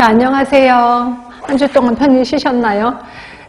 자, 안녕하세요. 한 주 동안 편히 쉬셨나요?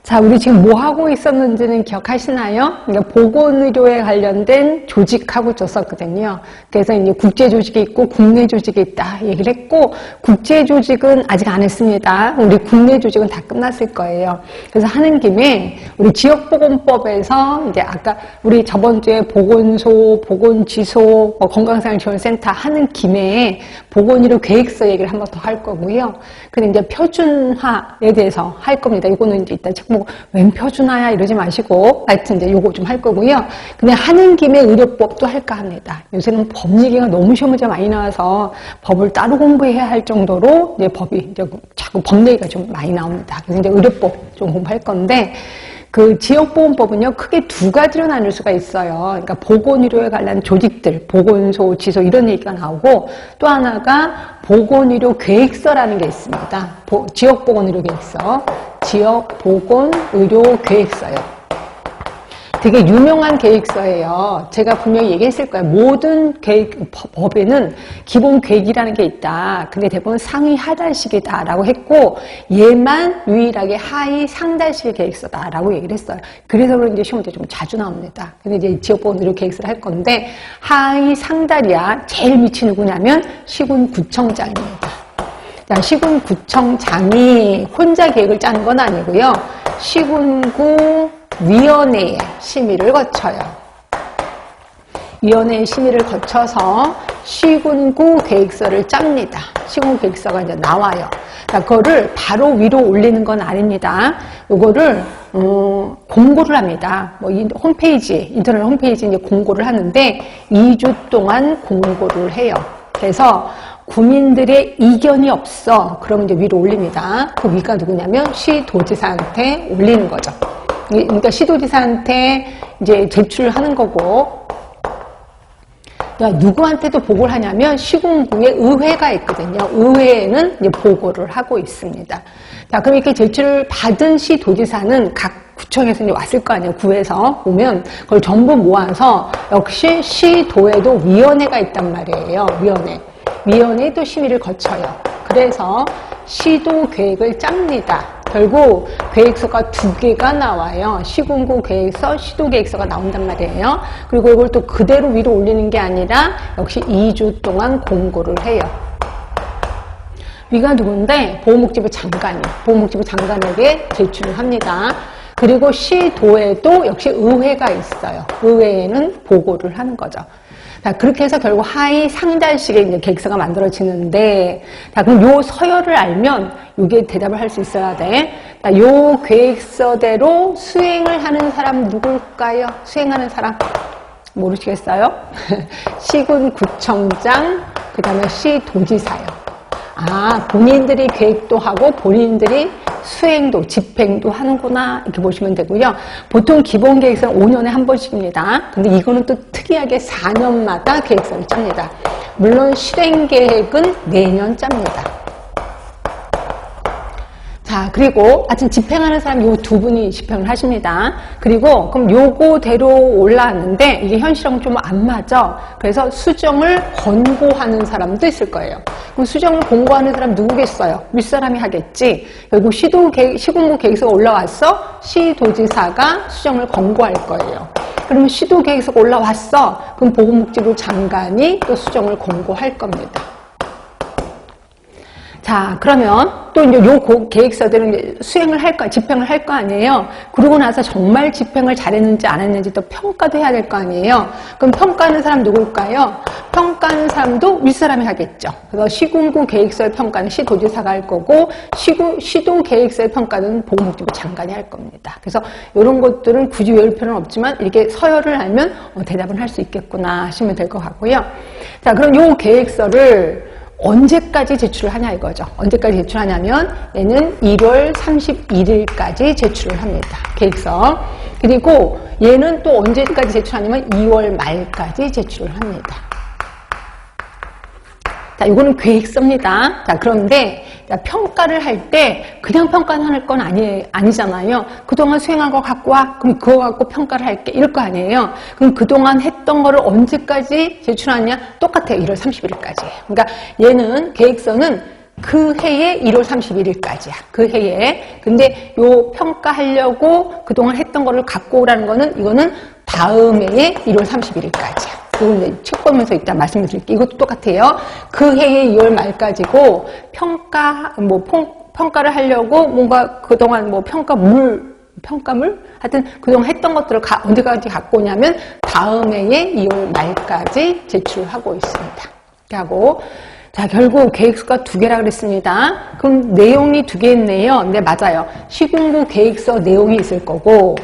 자, 우리 지금 뭐 하고 있었는지는 기억하시나요? 그러니까 보건의료에 관련된 조직하고 줬었거든요. 그래서 이제 국제조직이 있고 국내 조직이 있다 얘기를 했고, 국제조직은 아직 안 했습니다. 우리 국내 조직은 다 끝났을 거예요. 그래서 하는 김에 우리 지역보건법에서 이제 아까 우리 저번 주에 보건소, 보건지소, 건강생활지원센터 하는 김에 보건의료 계획서 얘기를 한 번 더 할 거고요. 근데 이제 표준화에 대해서 할 겁니다. 이거는 이제 이따 뭐 웬 표준화야 이러지 마시고 하여튼 이제 요거 좀 할 거고요. 근데 하는 김에 의료법도 할까 합니다. 요새는 법 얘기가 너무 시험 문제 많이 나와서 법을 따로 공부해야 할 정도로 이제 법이 이제 자꾸 법 얘기가 좀 많이 나옵니다. 그래서 이제 의료법 좀 공부할 건데, 그 지역보건법은요, 크게 두 가지로 나눌 수가 있어요. 그러니까 보건의료에 관한 조직들, 보건소, 지소 이런 얘기가 나오고, 또 하나가 보건의료 계획서라는 게 있습니다. 지역보건의료 계획서, 지역보건의료 계획서요. 되게 유명한 계획서예요. 제가 분명히 얘기했을 거예요. 모든 법에는 기본 계획이라는 게 있다. 근데 대부분 상위 하단식이다라고 했고, 얘만 유일하게 하위 상단식의 계획서다라고 얘기를 했어요. 그래서 그런지 시험 문제 좀 자주 나옵니다. 근데 이제 지역보건의료 계획서를 할 건데, 하위 상단이야 제일 밑이 누구냐면 시군구청장입니다. 자, 시군구청장이 혼자 계획을 짜는 건 아니고요. 시군구 위원회의 심의를 거쳐요. 위원회의 심의를 거쳐서 시군구 계획서를 짭니다. 시군구 계획서가 이제 나와요. 자, 그거를 바로 위로 올리는 건 아닙니다. 요거를 공고를 합니다. 뭐 홈페이지, 인터넷 홈페이지에 이제 공고를 하는데 2주 동안 공고를 해요. 그래서 구민들의 이견이 없어. 그러면 이제 위로 올립니다. 그 위가 누구냐면 시도지사한테 올리는 거죠. 그러니까 시도지사한테 이제 제출하는 거고, 누구한테도 보고를 하냐면 시군구에 의회가 있거든요. 의회에는 이제 보고를 하고 있습니다. 자, 그럼 이렇게 제출을 받은 시도지사는 각 구청에서 이제 왔을 거 아니에요. 구에서 오면 그걸 전부 모아서 역시 시도에도 위원회가 있단 말이에요. 위원회에 또 심의를 거쳐요. 그래서 시도 계획을 짭니다. 결국 계획서가 두 개가 나와요. 시군구 계획서, 시도 계획서가 나온단 말이에요. 그리고 이걸 또 그대로 위로 올리는 게 아니라 역시 2주 동안 공고를 해요. 위가 누군데? 보건복지부 장관이요. 보건복지부 장관에게 제출을 합니다. 그리고 시도에도 역시 의회가 있어요. 의회에는 보고를 하는 거죠. 자, 그렇게 해서 결국 하위 상단식의 이제 계획서가 만들어지는데, 자, 그럼 요 서열을 알면 이게 대답을 할 수 있어야 돼. 자, 요 계획서대로 수행을 하는 사람 누굴까요? 수행하는 사람 모르시겠어요? 시군구청장, 그 다음에 시도지사요. 아, 본인들이 계획도 하고 본인들이 수행도, 집행도 하는구나 이렇게 보시면 되고요. 보통 기본 계획서는 5년에 한 번씩입니다. 근데 이거는 또 특이하게 4년마다 계획서를 짭니다. 물론 실행 계획은 매년 짭니다. 자, 그리고 하여튼 집행하는 사람 요 두 분이 집행을 하십니다. 그리고 그럼 요거대로 올라왔는데 이게 현실하고 좀 안 맞아. 그래서 수정을 권고하는 사람도 있을 거예요. 그럼 수정을 권고하는 사람 누구겠어요? 윗사람이 하겠지. 결국 시군구 계획서가 올라왔어. 시도지사가 수정을 권고할 거예요. 그러면 시도 계획서가 올라왔어. 그럼 보건복지부 장관이 또 수정을 권고할 겁니다. 자, 그러면 또 이제 요 계획서들은 이제 수행을 할 거, 집행을 할 거 아니에요? 그러고 나서 정말 집행을 잘했는지 안 했는지 또 평가도 해야 될 거 아니에요? 그럼 평가하는 사람 누굴까요? 평가하는 사람도 윗사람이 하겠죠. 그래서 시군구 계획서의 평가는 시도지사가 할 거고, 시도 계획서의 평가는 보건복지부 장관이 할 겁니다. 그래서 이런 것들은 굳이 외울 필요는 없지만 이렇게 서열을 알면 대답을 할 수 있겠구나 하시면 될 것 같고요. 자, 그럼 요 계획서를 언제까지 제출을 하냐 이거죠. 언제까지 제출하냐면 얘는 1월 31일까지 제출을 합니다. 계획서. 그리고 얘는 또 언제까지 제출하냐면 2월 말까지 제출을 합니다. 자, 이거는 계획서입니다. 자, 그런데 평가를 할 때 그냥 평가할 건 아니잖아요. 그동안 수행한 거 갖고 와. 그럼 그거 갖고 평가를 할게. 이럴 거 아니에요. 그럼 그동안 했던 거를 언제까지 제출하냐? 똑같아요. 1월 30일까지. 그러니까 얘는 계획서는 그 해에 1월 31일까지야. 그 해에. 근데 요 평가하려고 그동안 했던 거를 갖고 오라는 거는 이거는 다음 해에 1월 31일까지야. 그걸 책 보면서 이따 말씀을 드릴게요. 이것도 똑같아요. 그 해의 2월 말까지고 평가를 하려고 뭔가 그동안 평가물? 하여튼 그동안 했던 것들을 언제까지 갖고 오냐면 다음 해의 2월 말까지 제출하고 있습니다. 이렇게 하고 자, 결국 계획서가 2개라 그랬습니다. 그럼 내용이 2개 있네요. 네, 맞아요. 시군구 계획서 내용이 있을 거고